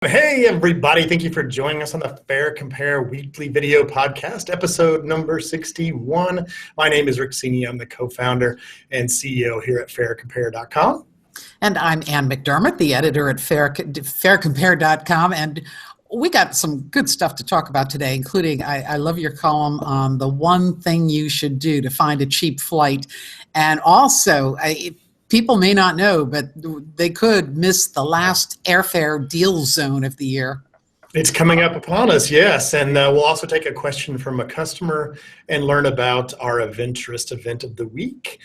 Hey, everybody. Thank you for joining us on the FareCompare weekly video podcast, episode number 61. My name is Rick Cini. I'm the co-founder and CEO here at FareCompare.com. And I'm Ann McDermott, the editor at FareCompare.com. And we got some good stuff to talk about today, including I love your column on the one thing you should do to find a cheap flight. And also, people may not know, but they could miss the last airfare deal zone of the year. It's coming up upon us, yes. And we'll also take a question from a customer and learn about our venturous event of the week,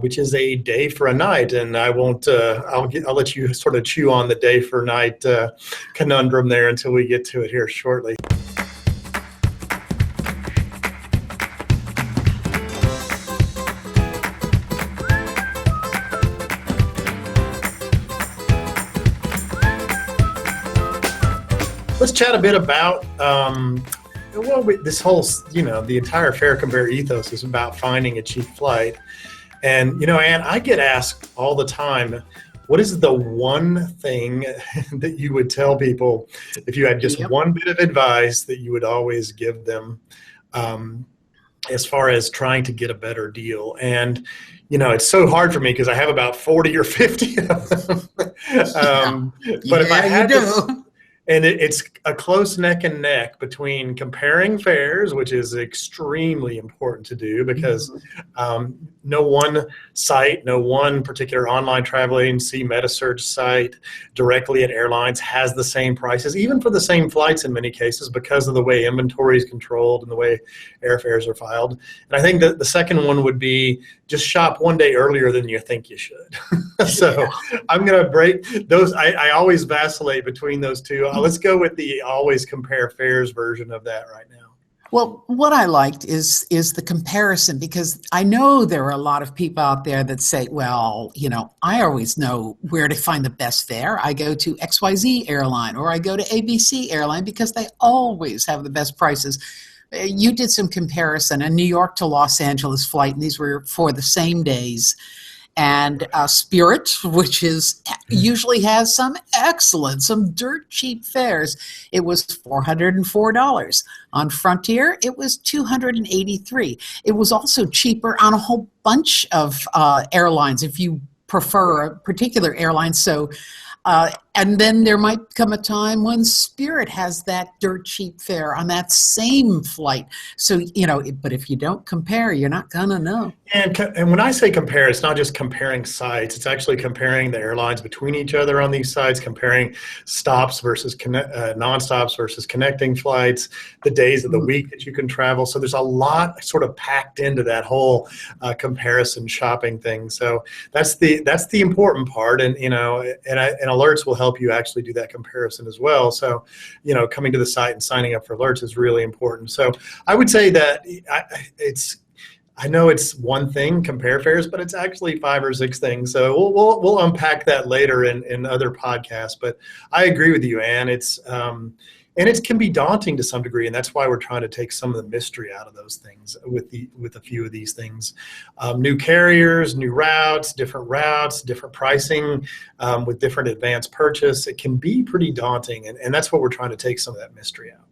which is a day for a night. And I won't, I'll let you sort of chew on the day for night conundrum there until we get to it here shortly. Let's chat a bit about, this whole, the entire FareCompare ethos is about finding a cheap flight. And, Ann, I get asked all the time, what is the one thing that you would tell people if you had just one bit of advice that you would always give them as far as trying to get a better deal? And, it's so hard for me because I have about 40 or 50 of them. But if I had to... And it's a close neck and neck between comparing fares, which is extremely important to do because no one site, no one particular online travel agency, meta-search site directly at airlines has the same prices, even for the same flights in many cases because of the way inventory is controlled and the way airfares are filed. And I think that the second one would be just shop one day earlier than you think you should. So I'm going to break those. I always vacillate between those two. Let's go with the always compare fares version of that right now. Well, what I liked is the comparison, because I know there are a lot of people out there that say, well, I always know where to find the best fare. I go to XYZ airline or I go to ABC airline because they always have the best prices. You did some comparison, a New York to Los Angeles flight, and these were for the same days. And Spirit, which usually has some dirt cheap fares, it was $404. On Frontier, it was $283. It was also cheaper on a whole bunch of airlines if you prefer a particular airline. So, and then there might come a time when Spirit has that dirt cheap fare on that same flight. So, but if you don't compare, you're not going to know. And when I say compare, it's not just comparing sites. It's actually comparing the airlines between each other on these sites, comparing stops versus non-stops versus connecting flights, the days of the week that you can travel. So there's a lot sort of packed into that whole comparison shopping thing. So that's the important part. And, and alerts will help you actually do that comparison as well. So, coming to the site and signing up for alerts is really important. So I would say that I know it's one thing, compare fares, but it's actually 5 or 6 things. So we'll unpack that later in other podcasts. But I agree with you, Ann. And it can be daunting to some degree, and that's why we're trying to take some of the mystery out of those things with a few of these things. New carriers, new routes, different pricing with different advanced purchase. It can be pretty daunting, and that's what we're trying to take some of that mystery out.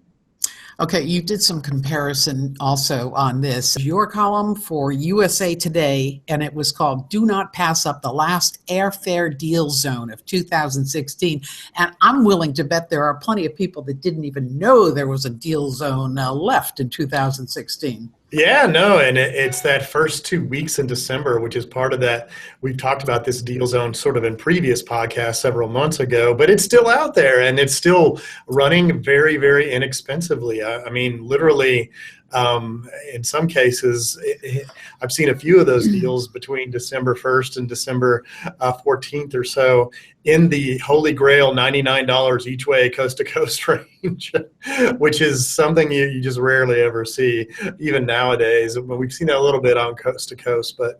Okay, you did some comparison also on this. Your column for USA Today, and it was called Do Not Pass Up the Last Airfare Deal Zone of 2016. And I'm willing to bet there are plenty of people that didn't even know there was a deal zone left in 2016. Yeah, no, and it's that first 2 weeks in December, which is part of that. We've talked about this deal zone sort of in previous podcasts several months ago, but it's still out there and it's still running very, very inexpensively. I mean, literally, in some cases, I've seen a few of those deals between December 1st and December 14th or so in the Holy Grail $99 each way coast to coast range, which is something you just rarely ever see, even nowadays. But we've seen that a little bit on coast to coast, but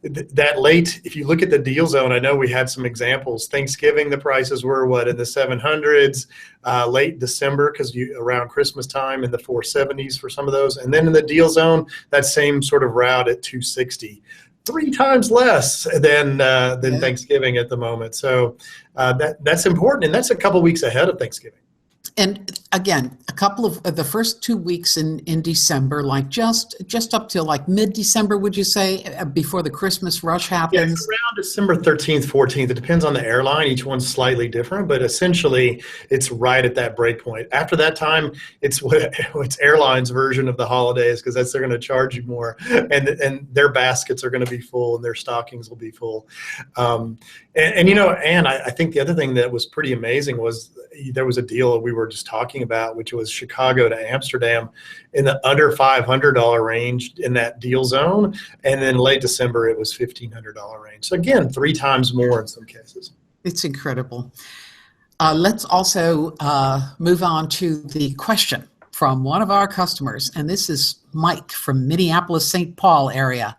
that late, if you look at the deal zone, I know we had some examples. Thanksgiving, the prices were in the 700s, late December, because around Christmas time in the 470s for some of those. And then in the deal zone, that same sort of route at 260. 3 times less than Yeah. Thanksgiving at the moment. So that's important, and that's a couple weeks ahead of Thanksgiving. And again, a couple of the first 2 weeks in December, like just up till like mid-December, would you say, before the Christmas rush Yeah, it's happens? around December 13th, 14th. It depends on the airline. Each one's slightly different, but essentially it's right at that break point. After that time, it's airlines' version of the holidays, because they're going to charge you more, and their baskets are going to be full and their stockings will be full. And I think the other thing that was pretty amazing was there was a deal that we were just talking about, which was Chicago to Amsterdam in the under $500 range in that deal zone. And then late December, it was $1,500 range. So again, 3 times more in some cases. It's incredible. Let's also move on to the question from one of our customers, and this is Mike from Minneapolis, St. Paul area.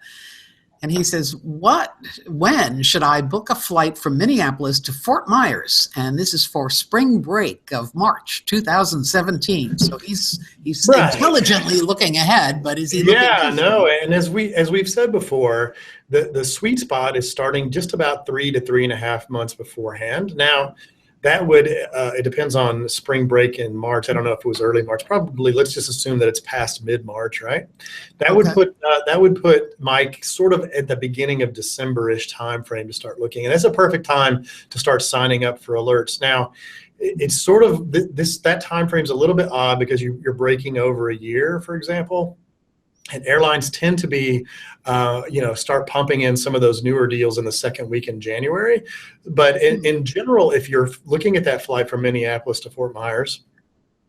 And he says, when should I book a flight from Minneapolis to Fort Myers? And this is for spring break of March 2017. So he's Right. intelligently looking ahead, but is he looking? Yeah, no. And as we've said before, the sweet spot is starting just about 3 to 3.5 months beforehand. Now, that would it depends on spring break in March. I don't know if it was early March. Probably, let's just assume that it's past mid-March, right? That would put Mike sort of at the beginning of December-ish time frame to start looking, and that's a perfect time to start signing up for alerts. Now, it's sort of that time frame is a little bit odd because you're breaking over a year, for example. And airlines tend to be, start pumping in some of those newer deals in the second week in January. But in general, if you're looking at that flight from Minneapolis to Fort Myers,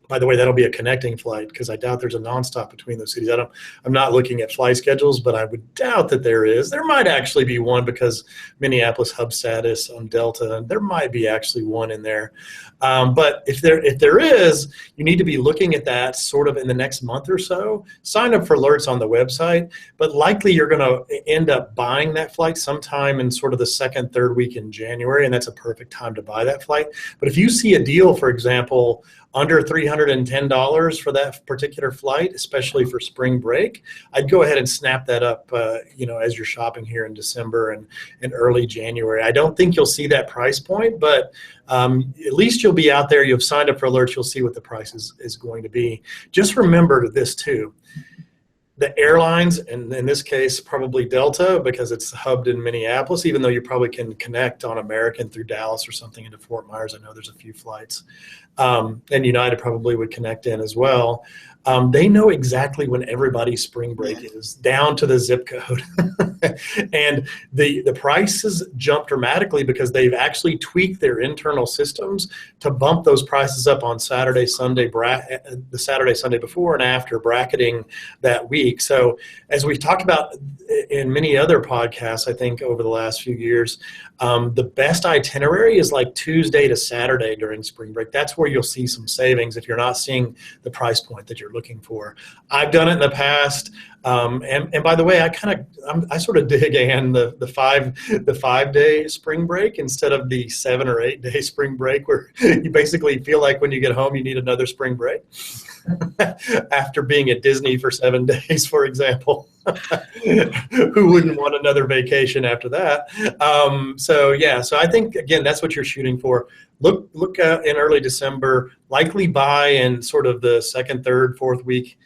by the way, that'll be a connecting flight because I doubt there's a nonstop between those cities. I'm not looking at flight schedules, but I would doubt that there is. There might actually be one because Minneapolis hub status on Delta, and there might be actually one in there. But if there is, you need to be looking at that sort of in the next month or so. Sign up for alerts on the website, but likely you're going to end up buying that flight sometime in sort of the second, third week in January, and that's a perfect time to buy that flight. But if you see a deal, for example, under $310 for that particular flight, especially for spring break, I'd go ahead and snap that up, as you're shopping here in December and early January. I don't think you'll see that price point, but at least you'll be out there. You've signed up for alerts. You'll see what the price is going to be. Just remember this too. The airlines, and in this case, probably Delta, because it's hubbed in Minneapolis, even though you probably can connect on American through Dallas or something into Fort Myers. I know there's a few flights. And United probably would connect in as well. They know exactly when everybody's spring break is, down to the zip code. And the prices jump dramatically because they've actually tweaked their internal systems to bump those prices up on Saturday, Sunday, the Saturday, Sunday before and after, bracketing that week. So as we've talked about in many other podcasts, I think over the last few years, the best itinerary is like Tuesday to Saturday during spring break. That's where you'll see some savings if you're not seeing the price point that you're looking for. I've done it in the past. And by the way, I sort of dig the 5-day spring break instead of the 7 or 8 day spring break, where you basically feel like when you get home you need another spring break after being at Disney for 7 days, for example. Who wouldn't want another vacation after that? So I think again that's what you're shooting for. Look in early December, likely buy in sort of the second, third, fourth week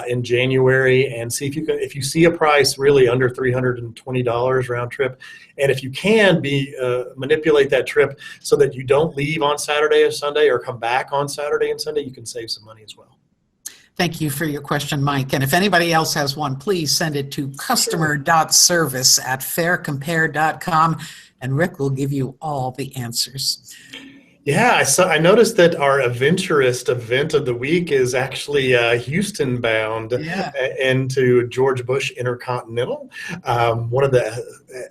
in January, and see if you see a price really under $320 round trip, and if you can manipulate that trip so that you don't leave on Saturday or Sunday or come back on Saturday and Sunday, you can save some money as well. Thank you for your question, Mike. And if anybody else has one, please send it to customer.service@faircompare.com, and Rick will give you all the answers. Yeah, I noticed that our Adventurist event of the week is actually Houston bound into George Bush Intercontinental.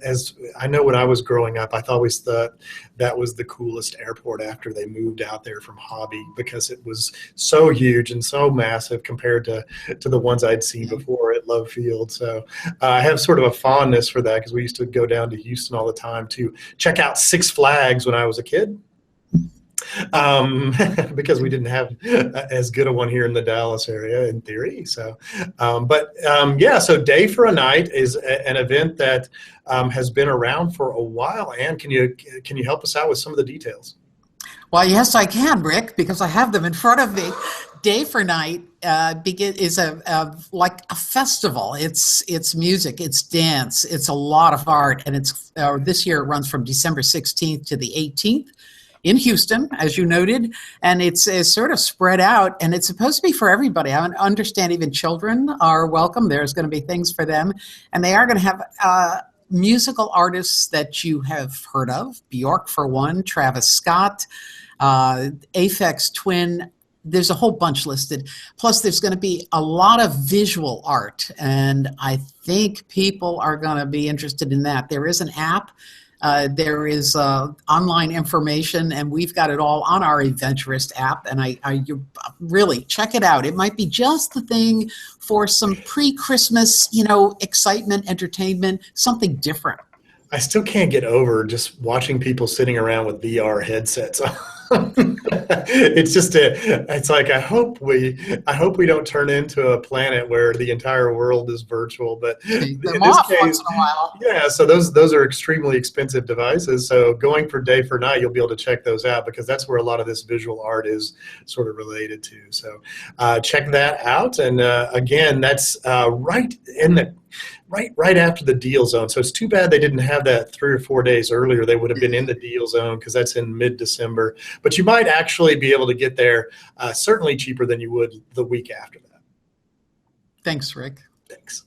As I know when I was growing up, I always thought that was the coolest airport after they moved out there from Hobby, because it was so huge and so massive compared to the ones I'd seen before at Love Field. So I have sort of a fondness for that because we used to go down to Houston all the time to check out Six Flags when I was a kid. because we didn't have as good a one here in the Dallas area in theory. So, yeah, so Day for a Night is an event that has been around for a while. Anne, can you help us out with some of the details? Well, yes, I can, Rick, because I have them in front of me. Day for Night is like a festival. It's music, it's dance, it's a lot of art, and it's this year it runs from December 16th to the 18th in Houston, as you noted, and it's sort of spread out, and it's supposed to be for everybody. I understand even children are welcome. There's going to be things for them, and they are going to have musical artists that you have heard of, Bjork for one, Travis Scott, Aphex Twin. There's a whole bunch listed. Plus, there's going to be a lot of visual art, and I think people are going to be interested in that. There is an app. There is online information, and we've got it all on our Adventurist app, and you really check it out. It might be just the thing for some pre-Christmas, excitement, entertainment, something different. I still can't get over just watching people sitting around with VR headsets on. It's like I hope we don't turn into a planet where the entire world is virtual. But in this case, once in a while. Yeah, so those are extremely expensive devices. So going for Day for Night, you'll be able to check those out because that's where a lot of this visual art is sort of related to. So check that out. And again, that's right after the deal zone. So it's too bad they didn't have that 3 or 4 days earlier. They would have been in the deal zone because that's in mid-December. But you might actually be able to get there certainly cheaper than you would the week after that. Thanks, Rick. Thanks.